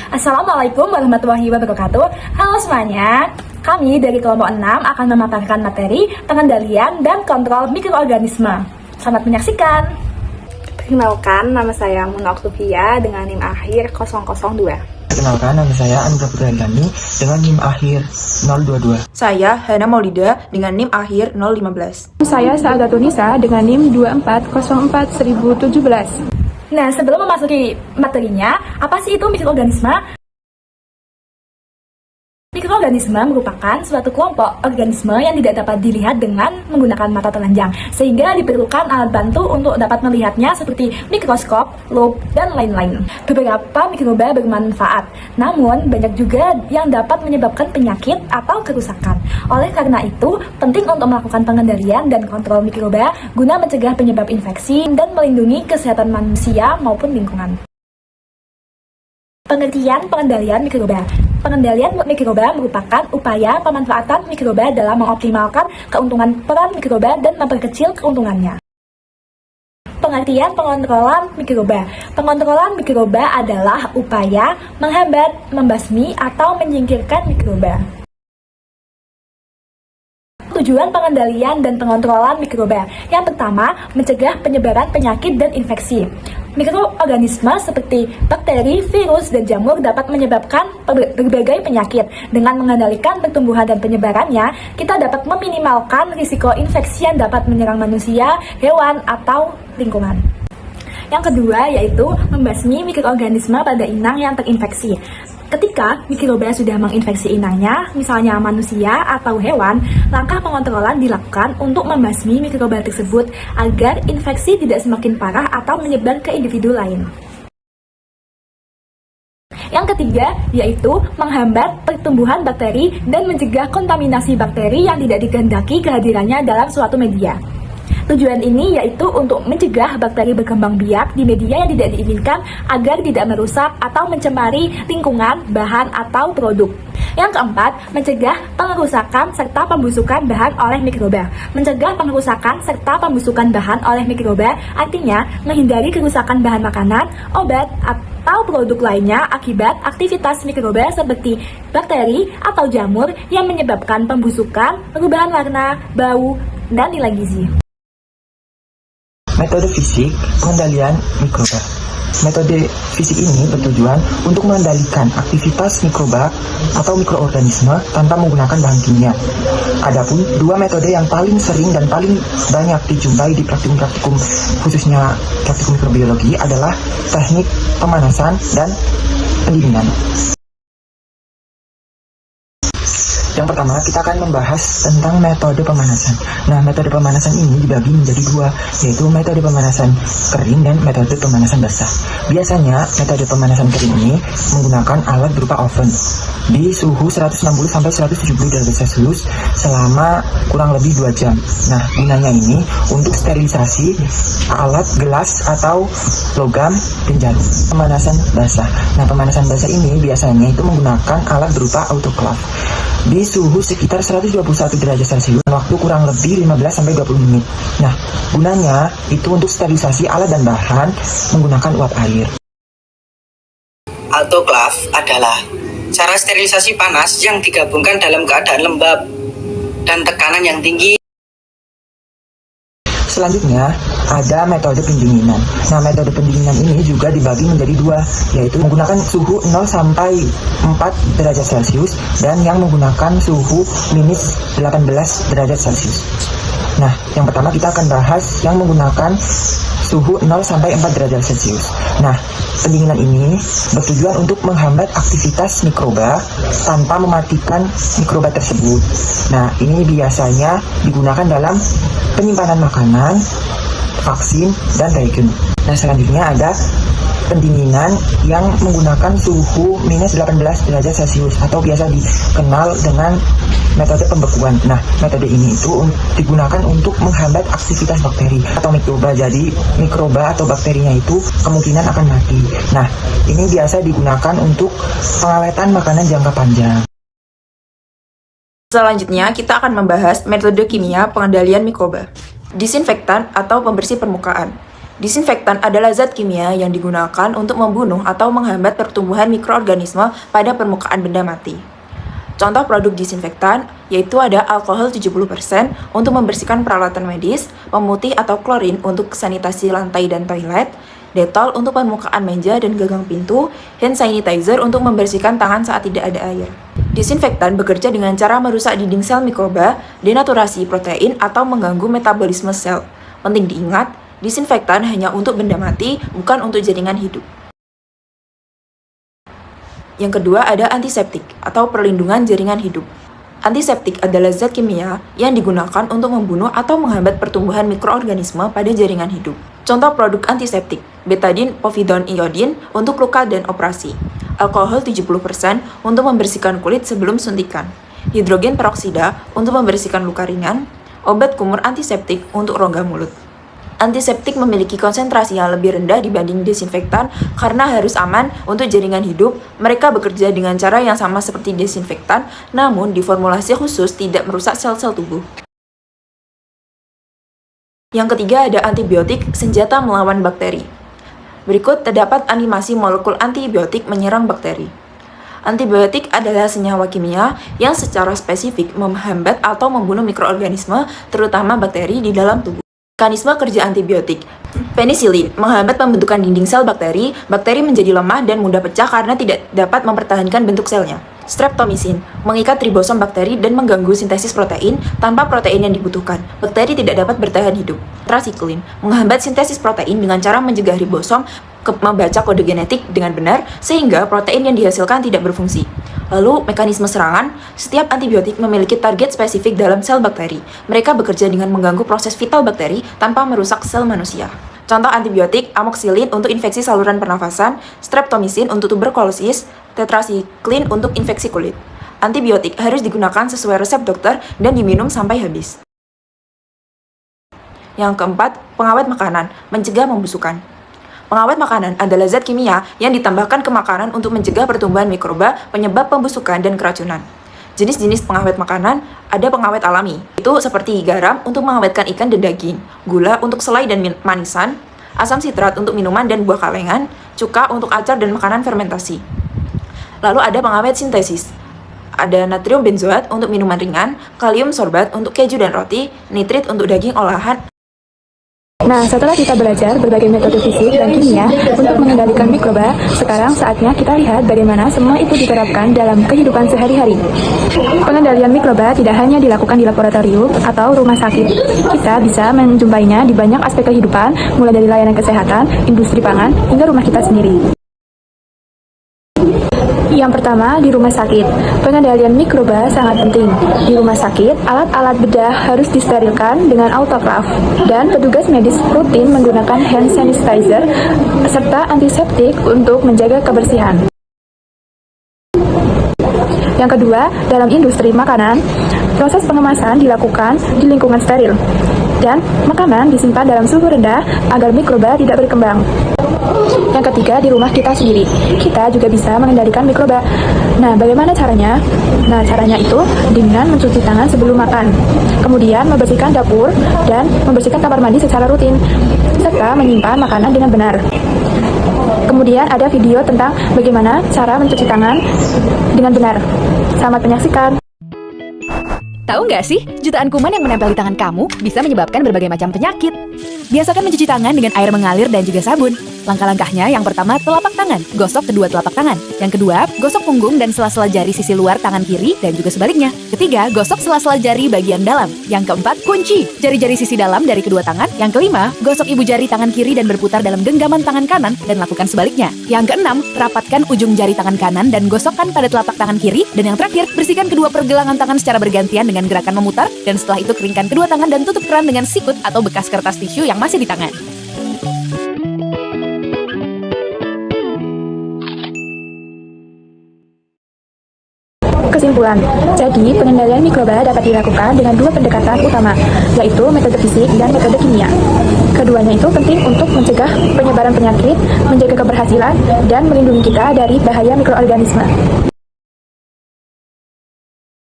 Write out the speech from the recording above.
Assalamualaikum warahmatullahi wabarakatuh. Halo semuanya, kami dari kelompok 6 akan memaparkan materi pengendalian dan kontrol mikroorganisme. Selamat menyaksikan. Perkenalkan, nama saya Muna Oktavia dengan NIM akhir 002. Perkenalkan, nama saya Anugrah Putragani dengan NIM akhir 022. Saya Hana Maulida dengan NIM akhir 015. Saya Sa'adatunisa dengan NIM 2404-1017. Nah, sebelum memasuki materinya, apa sih itu mikroorganisme? Mikroorganisme merupakan suatu kelompok organisme yang tidak dapat dilihat dengan menggunakan mata telanjang, sehingga diperlukan alat bantu untuk dapat melihatnya seperti mikroskop, lup, dan lain-lain. Beberapa mikroba bermanfaat, namun banyak juga yang dapat menyebabkan penyakit atau kerusakan. Oleh karena itu, penting untuk melakukan pengendalian dan kontrol mikroba guna mencegah penyebab infeksi dan melindungi kesehatan manusia maupun lingkungan. Pengertian pengendalian mikroba. Pengendalian mikroba merupakan upaya pemanfaatan mikroba dalam mengoptimalkan keuntungan peran mikroba dan memperkecil keuntungannya. Pengertian pengontrolan mikroba. Pengontrolan mikroba adalah upaya menghambat, membasmi, atau menyingkirkan mikroba. Tujuan pengendalian dan pengontrolan mikroba. Yang pertama, mencegah penyebaran penyakit dan infeksi. Mikroorganisme seperti bakteri, virus, dan jamur dapat menyebabkan berbagai penyakit. Dengan mengendalikan pertumbuhan dan penyebarannya, kita dapat meminimalkan risiko infeksi yang dapat menyerang manusia, hewan, atau lingkungan. Yang kedua yaitu membasmi mikroorganisme pada inang yang terinfeksi. Ketika mikroba sudah menginfeksi inangnya, misalnya manusia atau hewan, langkah pengontrolan dilakukan untuk membasmi mikroba tersebut agar infeksi tidak semakin parah atau menyebar ke individu lain. Yang ketiga yaitu menghambat pertumbuhan bakteri dan mencegah kontaminasi bakteri yang tidak dikehendaki kehadirannya dalam suatu media. Tujuan ini yaitu untuk mencegah bakteri berkembang biak di media yang tidak diinginkan agar tidak merusak atau mencemari lingkungan, bahan, atau produk. Yang keempat, mencegah pengerusakan serta pembusukan bahan oleh mikroba. Mencegah pengerusakan serta pembusukan bahan oleh mikroba artinya menghindari kerusakan bahan makanan, obat, atau produk lainnya akibat aktivitas mikroba seperti bakteri atau jamur yang menyebabkan pembusukan, perubahan warna, bau, dan nilai gizi. Metode fisik pengendalian mikroba. Metode fisik ini bertujuan untuk mengendalikan aktivitas mikroba atau mikroorganisme tanpa menggunakan bahan kimia. Adapun dua metode yang paling sering dan paling banyak dijumpai di praktikum-praktikum, khususnya praktikum mikrobiologi, adalah teknik pemanasan dan pendinginan. Yang pertama, kita akan membahas tentang metode pemanasan. Nah, metode pemanasan ini dibagi menjadi dua, yaitu metode pemanasan kering dan metode pemanasan basah. Biasanya, metode pemanasan kering ini menggunakan alat berupa oven di suhu 160-170 derajat Celcius selama kurang lebih 2 jam. Nah, gunanya ini untuk sterilisasi alat gelas atau logam dan jarum. Pemanasan basah. Nah, pemanasan basah ini biasanya itu menggunakan alat berupa autoclave di suhu sekitar 121 derajat Celcius waktu kurang lebih 15-20 menit. Nah, gunanya itu untuk sterilisasi alat dan bahan menggunakan uap air. Autoclave adalah cara sterilisasi panas yang digabungkan dalam keadaan lembab dan tekanan yang tinggi. Selanjutnya, ada metode pendinginan. Nah, metode pendinginan ini juga dibagi menjadi dua, yaitu menggunakan suhu 0 sampai 4 derajat Celcius dan yang menggunakan suhu minus 18 derajat Celcius. Nah, yang pertama kita akan bahas yang menggunakan suhu 0 sampai 4 derajat Celcius. Nah, pendinginan ini bertujuan untuk menghambat aktivitas mikroba tanpa mematikan mikroba tersebut. Nah, ini biasanya digunakan dalam penyimpanan makanan, vaksin, dan reagen. Nah, selanjutnya ada pendinginan yang menggunakan suhu minus 18 derajat Celcius atau biasa dikenal dengan metode pembekuan. Nah, metode ini itu digunakan untuk menghambat aktivitas bakteri atau mikroba. Jadi, mikroba atau bakterinya itu kemungkinan akan mati. Nah, ini biasa digunakan untuk pengawetan makanan jangka panjang. Selanjutnya, kita akan membahas metode kimia pengendalian mikroba. Disinfektan atau pembersih permukaan. Disinfektan adalah zat kimia yang digunakan untuk membunuh atau menghambat pertumbuhan mikroorganisme pada permukaan benda mati. Contoh produk disinfektan yaitu ada alkohol 70% untuk membersihkan peralatan medis, pemutih atau klorin untuk sanitasi lantai dan toilet, Dettol untuk permukaan meja dan gagang pintu, hand sanitizer untuk membersihkan tangan saat tidak ada air. Disinfektan bekerja dengan cara merusak dinding sel mikroba, denaturasi protein, atau mengganggu metabolisme sel. Penting diingat, disinfektan hanya untuk benda mati, bukan untuk jaringan hidup. Yang kedua ada antiseptik atau perlindungan jaringan hidup. Antiseptik adalah zat kimia yang digunakan untuk membunuh atau menghambat pertumbuhan mikroorganisme pada jaringan hidup. Contoh produk antiseptik, betadine povidone iodine untuk luka dan operasi, alkohol 70% untuk membersihkan kulit sebelum suntikan, hidrogen peroksida untuk membersihkan luka ringan, obat kumur antiseptik untuk rongga mulut. Antiseptik memiliki konsentrasi yang lebih rendah dibanding desinfektan karena harus aman untuk jaringan hidup. Mereka bekerja dengan cara yang sama seperti desinfektan, namun diformulasi khusus tidak merusak sel-sel tubuh. Yang ketiga ada antibiotik, senjata melawan bakteri. Berikut terdapat animasi molekul antibiotik menyerang bakteri. Antibiotik adalah senyawa kimia yang secara spesifik menghambat atau membunuh mikroorganisme, terutama bakteri di dalam tubuh. Mekanisme kerja antibiotik. Penisilin menghambat pembentukan dinding sel bakteri. Bakteri menjadi lemah dan mudah pecah karena tidak dapat mempertahankan bentuk selnya. Streptomycin mengikat ribosom bakteri dan mengganggu sintesis protein. Tanpa protein yang dibutuhkan, bakteri tidak dapat bertahan hidup. Tetrasiklin menghambat sintesis protein dengan cara mencegah ribosom membaca kode genetik dengan benar sehingga protein yang dihasilkan tidak berfungsi. Lalu, mekanisme serangan, setiap antibiotik memiliki target spesifik dalam sel bakteri. Mereka bekerja dengan mengganggu proses vital bakteri tanpa merusak sel manusia. Contoh antibiotik, amoxicillin untuk infeksi saluran pernafasan, streptomycin untuk tuberkulosis, tetrasiklin untuk infeksi kulit. Antibiotik harus digunakan sesuai resep dokter dan diminum sampai habis. Yang keempat, pengawet makanan, mencegah pembusukan. Pengawet makanan adalah zat kimia yang ditambahkan ke makanan untuk mencegah pertumbuhan mikroba, penyebab pembusukan, dan keracunan. Jenis-jenis pengawet makanan ada pengawet alami, itu seperti garam untuk mengawetkan ikan dan daging, gula untuk selai dan manisan, asam sitrat untuk minuman dan buah kalengan, cuka untuk acar dan makanan fermentasi. Lalu ada pengawet sintesis, ada natrium benzoat untuk minuman ringan, kalium sorbat untuk keju dan roti, nitrit untuk daging olahan. Nah, setelah kita belajar berbagai metode fisik dan kimia untuk mengendalikan mikroba, sekarang saatnya kita lihat bagaimana semua itu diterapkan dalam kehidupan sehari-hari. Pengendalian mikroba tidak hanya dilakukan di laboratorium atau rumah sakit. Kita bisa menjumpainya di banyak aspek kehidupan, mulai dari layanan kesehatan, industri pangan, hingga rumah kita sendiri. Yang pertama, di rumah sakit. Pengendalian mikroba sangat penting. Di rumah sakit, alat-alat bedah harus disterilkan dengan autoclave, dan petugas medis rutin menggunakan hand sanitizer serta antiseptik untuk menjaga kebersihan. Yang kedua, dalam industri makanan, proses pengemasan dilakukan di lingkungan steril, dan makanan disimpan dalam suhu rendah agar mikroba tidak berkembang. Yang ketiga, di rumah kita sendiri. Kita juga bisa mengendalikan mikroba. Nah, bagaimana caranya? Nah, caranya itu dengan mencuci tangan sebelum makan, kemudian membersihkan dapur, dan membersihkan kamar mandi secara rutin, serta menyimpan makanan dengan benar. Kemudian ada video tentang bagaimana cara mencuci tangan dengan benar. Selamat menyaksikan. Tahu nggak sih, jutaan kuman yang menempel di tangan kamu bisa menyebabkan berbagai macam penyakit. Biasakan mencuci tangan dengan air mengalir dan juga sabun. Langkah-langkahnya yang pertama, telapak tangan. Gosok kedua telapak tangan. Yang kedua, gosok punggung dan sela-sela jari sisi luar tangan kiri dan juga sebaliknya. Ketiga, gosok sela-sela jari bagian dalam. Yang keempat, kunci jari-jari sisi dalam dari kedua tangan. Yang kelima, gosok ibu jari tangan kiri dan berputar dalam genggaman tangan kanan dan lakukan sebaliknya. Yang keenam, rapatkan ujung jari tangan kanan dan gosokkan pada telapak tangan kiri. Dan yang terakhir, bersihkan kedua pergelangan tangan secara bergantian dengan gerakan memutar, dan setelah itu keringkan kedua tangan dan tutup keran dengan sikut atau bekas kertas tisu yang masih di tangan. Kesimpulan, jadi pengendalian mikroba dapat dilakukan dengan dua pendekatan utama, yaitu metode fisik dan metode kimia. Keduanya itu penting untuk mencegah penyebaran penyakit, menjaga keberhasilan, dan melindungi kita dari bahaya mikroorganisme.